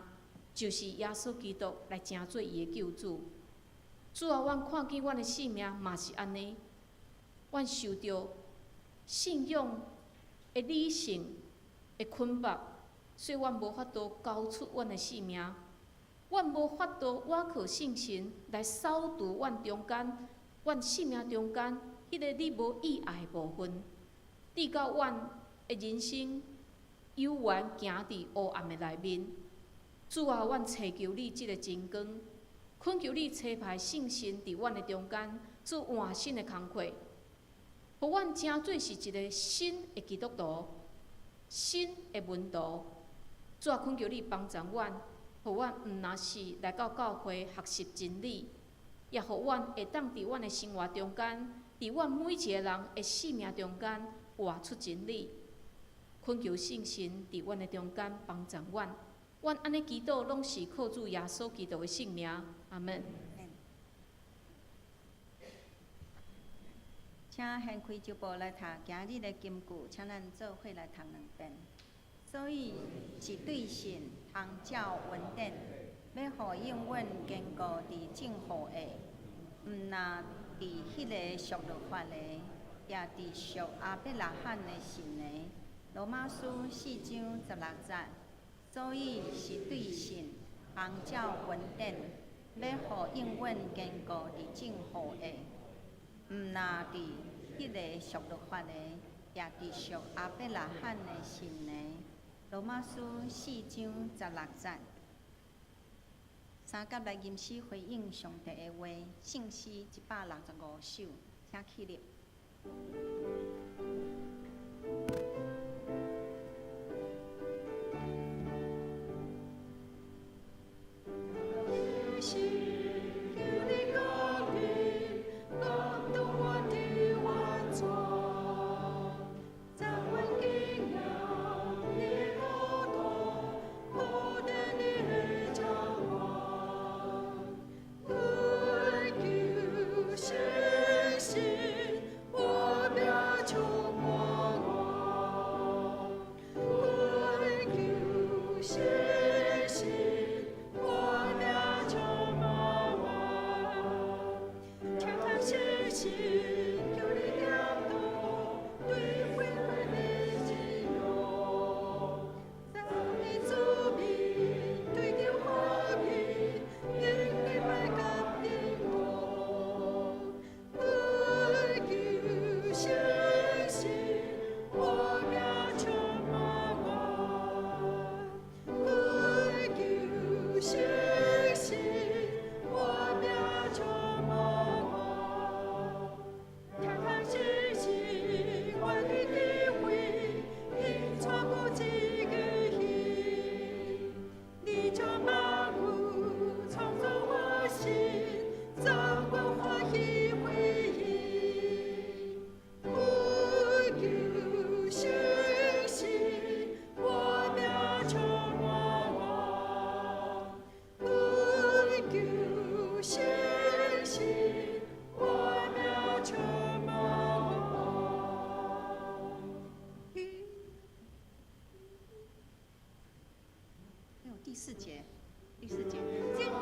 就是耶稣基督来成做伊的救主。主啊，阮看见阮的生命嘛是安尼，阮受到信仰的理性的捆绑，所以阮无法度交出阮的生命，阮无法度倚靠圣神来扫除阮中间，阮生命中间迄个你无意爱的部分，直到阮。人生犹原行伫黑暗的内面，主啊，阮祈求你即个真光，恳求你差派圣神伫阮的中间，做换新的工课，互阮真做是一个新的基督徒，新的门徒。主啊，恳求你帮助阮，互阮毋单是来到教会学习真理，也互阮会当伫阮的生活中间，伫阮每一个人的生命中间活出真理。恳求圣神伫阮的中间帮助阮。阮安尼祈祷，拢是靠主耶稣基督的圣名，阿门。请掀开周报来读今日的金句，请咱做伙来读2遍。所以是对神通照稳定，要互应允坚固伫正途的，毋那伫迄个属律法的，也伫属阿伯拉罕的神的。罗马书4章16节。所以是对神通照稳定，要互应允坚固伫正途的，毋那伫迄个属律法的，也伫属阿伯拉罕的神的。罗马书4章16节。三甲来吟诗回应上帝的话，圣诗165首，请起立。第四节。请坐，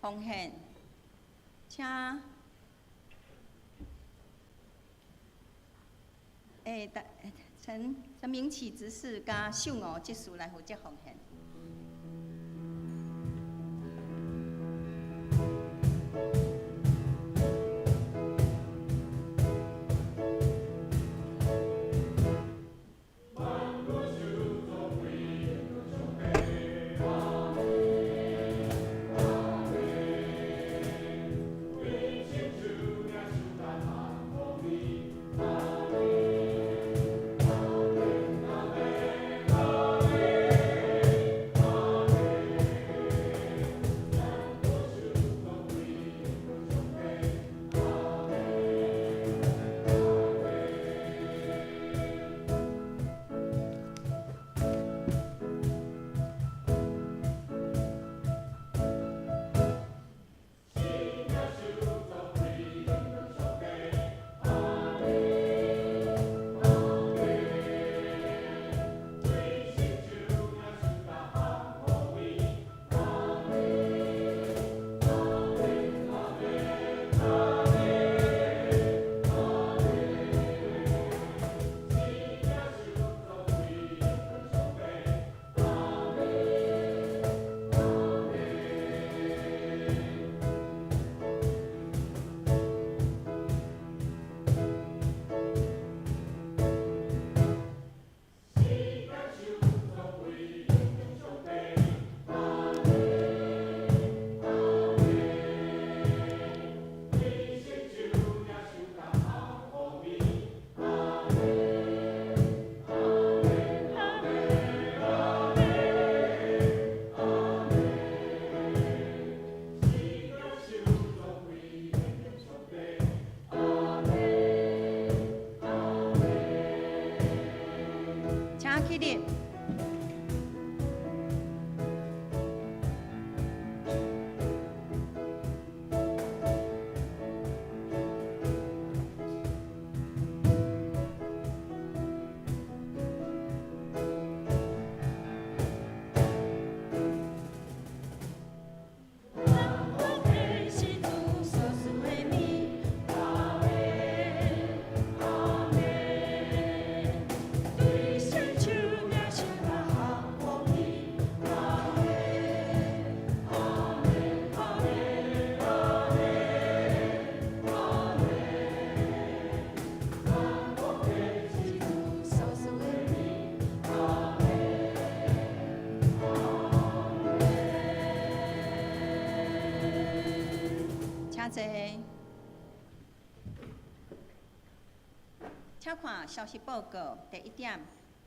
奉献，请陈明启执事甲秀娥执事来负责奉献。请坐。请看消息报告第1点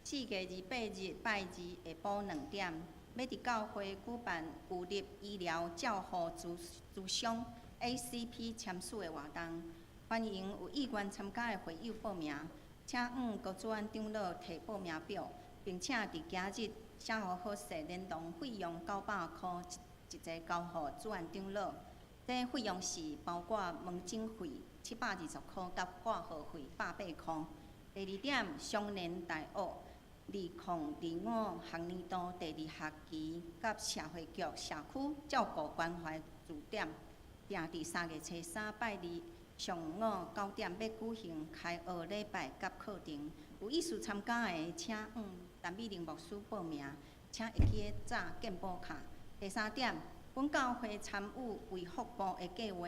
，4月28日拜二下晡2点，要伫教会举办有立医疗照护咨商 ACP 签署的活动，欢迎有意愿参加的会友报名。请向高主任长老提报名表，并且伫今日写好好势，连同费用900块一个交予主任长老。这费用是包括门诊费720块甲挂号费180块。第2点，双联大学2025学年度第2学期甲社会局社区照顾关怀据点，定伫3月初3拜二上午9点要举行开学礼拜甲课程。有意思参加的，请陈美玲牧师报名，请会记早健保卡。第3点，本教会参与卫福部的计划，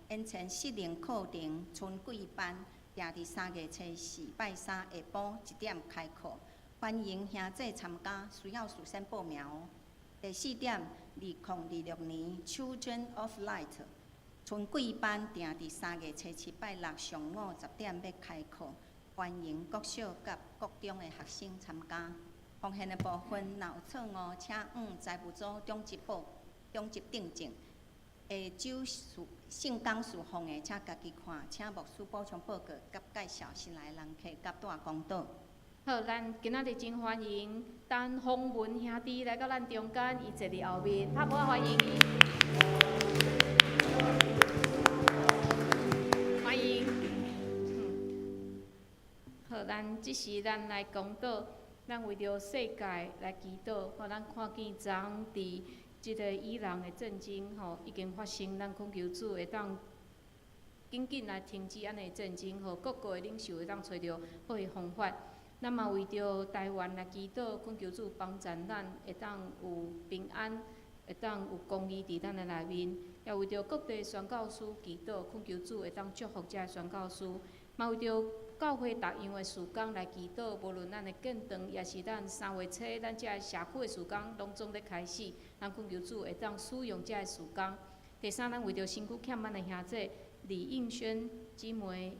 延前适龄课程春季班，定伫3月初4拜3下晡1点开课，欢迎兄弟参加，需要事先报名哦。第4点，2026年 Children of Light 春季班定伫3月初7拜6上午10点要开课，欢迎国小甲国中的学生参加。奉献的部分若有错误，请财务组中级订正。酒性讲事项的，请家己看，请牧师补充报告甲介绍新来人客甲大公道。好，咱今仔日真欢迎陈宏文兄弟来到咱中间，伊坐伫后面，拍鼓欢迎伊。欢迎。好，咱即时咱来讲道，咱为着世界来祈祷，互咱看见昨昏伫即个伊朗的战争已经发生，咱恳求主会当紧紧来停止安尼战争，互各国的领袖会当找着好的方法。咱嘛为着台湾来祈祷，恳求主帮助咱会当有平安，会当有公义伫咱的内面。也为着各地宣教师祈祷，恳求主会当祝福遮个宣教师。嘛为着教会逐样的事工来祈祷，无论咱的建堂，也是咱3月初咱遮个社区的事工，拢总咧开始。咱恳求主会当使用遮个事工。第3，咱为着身躯欠咱的兄弟李应轩姊妹，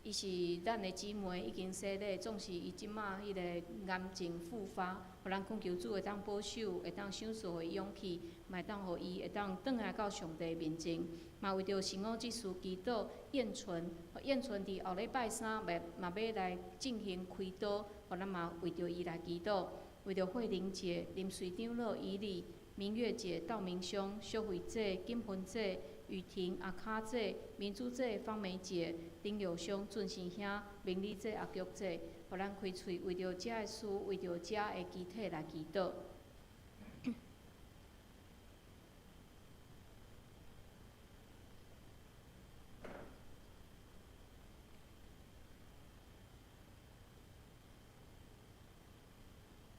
伊是咱的姊妹，已经洗礼，总是伊即马迄个癌症复发，互咱恳求主会当保守，会当享受的勇气，嘛会当互伊会当转来到上帝面前。嘛为着圣五祭司祈祷燕存伫后礼拜3嘛要来进行开刀，互咱嘛为着伊来祈祷。为着慧玲姐、林水长老以礼、明月姐、道明兄、小慧姐、金盆姐、雨婷、阿卡姐、民主姐、方梅姐、丁友兄、俊生兄、明理姐、阿菊姐，互咱开喙为着遮个事，为着遮个集体来祈祷。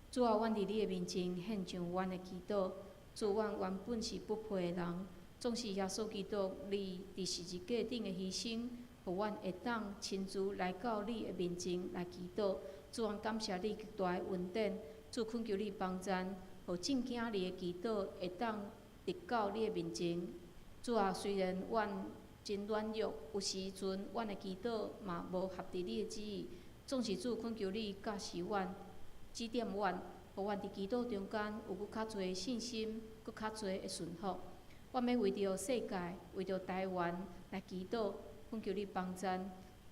主啊，阮伫你的面前献上阮的祈祷。主，阮原本是不配的人，总是耶稣基督你伫十字架顶的牺牲，互阮会当亲自来到你的面前来祈祷。主，阮感谢你极大的恩典。主，恳求你帮助，互正经你的祈祷会当直到你的面前。主啊，虽然阮真软弱，有时阵阮的祈祷嘛无合伫你的旨意，总是主恳求你教示阮。指点阮，互阮伫祈祷中间有搁较侪信心，搁较侪的顺服。阮要为着世界，为着台湾来祈祷，恳求你帮助，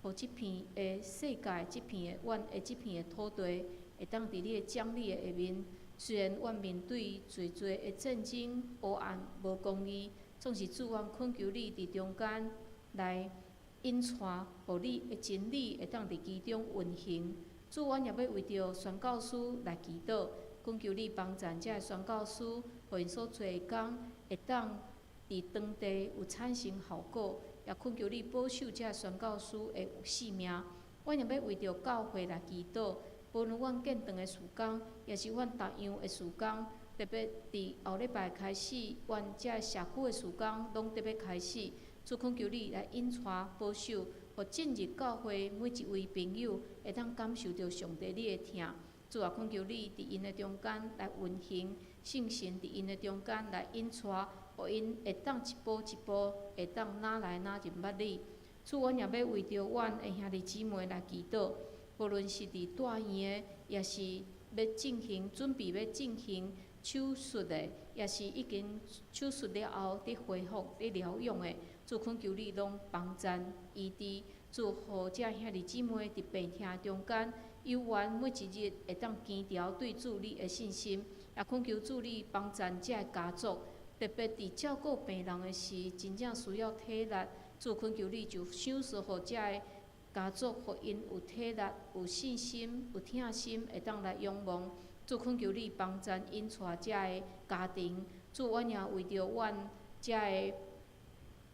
互即片的世界，即片的阮的即片的土地，会当伫你的奖励的下面。虽然阮面对侪侪的战争、黑暗、无公义，总是主阮恳求你伫中间来引带，互你的真理会当伫其中运行。主，阮也要为着宣教师来祈祷，恳求你帮助遮个宣教师，互因所做的工会当伫当地有产生效果，也恳求你保守遮个宣教师会有性命。阮也要为着教会来祈祷，无论阮建堂的事工，也是阮逐样的事工，特别伫后礼拜开始，阮遮个社区的事工拢特别开始。主，恳求你来引带保守。互进入教会每一位朋友会当感受到上帝你的疼。主啊，恳求你伫因的中间来运行，圣神伫因的中间来引带，互因会当一步一步会当哪来哪入捌你。主，阮也要为着阮的兄弟姊妹来祈祷，无论是伫大院的，也是要进行准备要进行手术的，也是已经手术了后伫恢复伫疗养的，主恳求你拢帮赞医治。主，互遮兄弟姊妹伫病痛中间，有缘每一日会当坚调对主你的信心，也恳求主你帮赞遮个家族，特别伫照顾病人的时，真正需要体力。主恳求你就赏赐互遮个家族，互因有体力、有信心、有疼心，会当来仰望。主恳求你帮赞因带遮个家庭。主，阮也为着阮遮个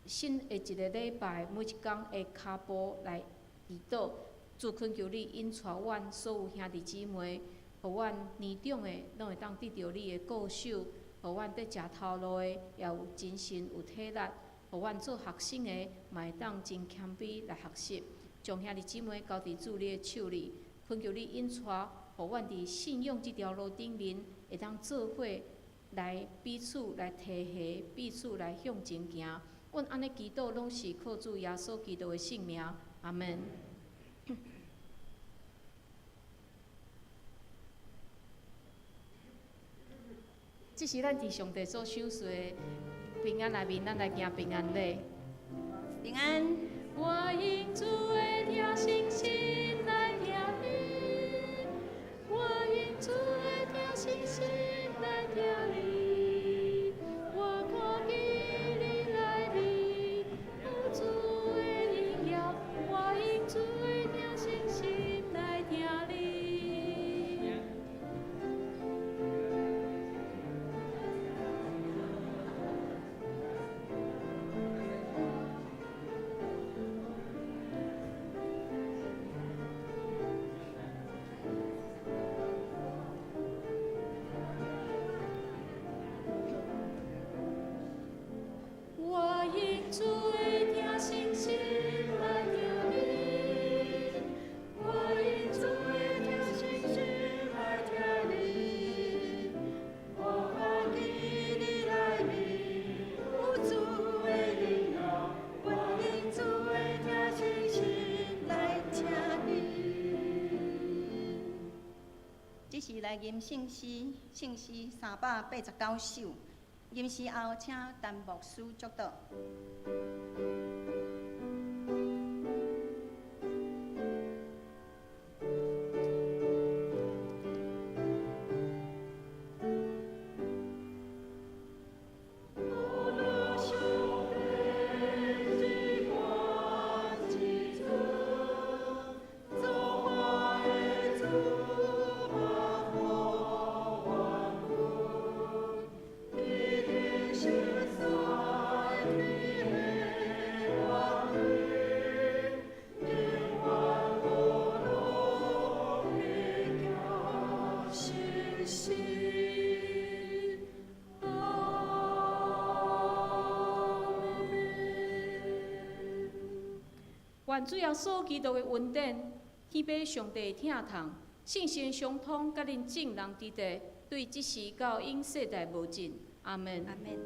新的一个礼拜，每一工的脚步来祈祷。主恳求你引带阮所有兄弟姊妹，互阮年长的拢会当得到你的顾守，互阮伫食头路的也有精神有体力。互阮做学生的，嘛会当真谦卑来学习，将兄弟姊妹交伫主你的手里，恳求你引带，互阮伫信仰这条路顶面，会当做伙来彼此来提携，彼此来向前行。阮安尼祈祷，拢是靠主耶稣基督的圣名，阿门。这是咱伫上帝所赏赐的平安内面，咱来行平安礼。平安。我因主的听信心来听你，我因主的听信心来听你，我看见你来临，有主的荣耀，我因主的听信心来听你。我因主的听信心来听你，我因主的听信心来听你，我看见你来临，有主的荣耀，我因主的听信心来听你。这是来吟圣诗389首。吟诗后，请陈牧师祝祷。愿主耶稣基督的恩典、天父上帝的疼痛、圣神相通，甲恁众人之地，对即时到永世代无尽。阿门。阿门。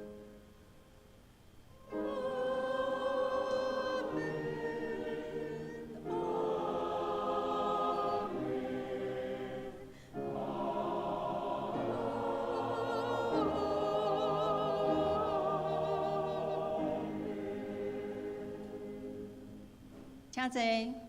请坐。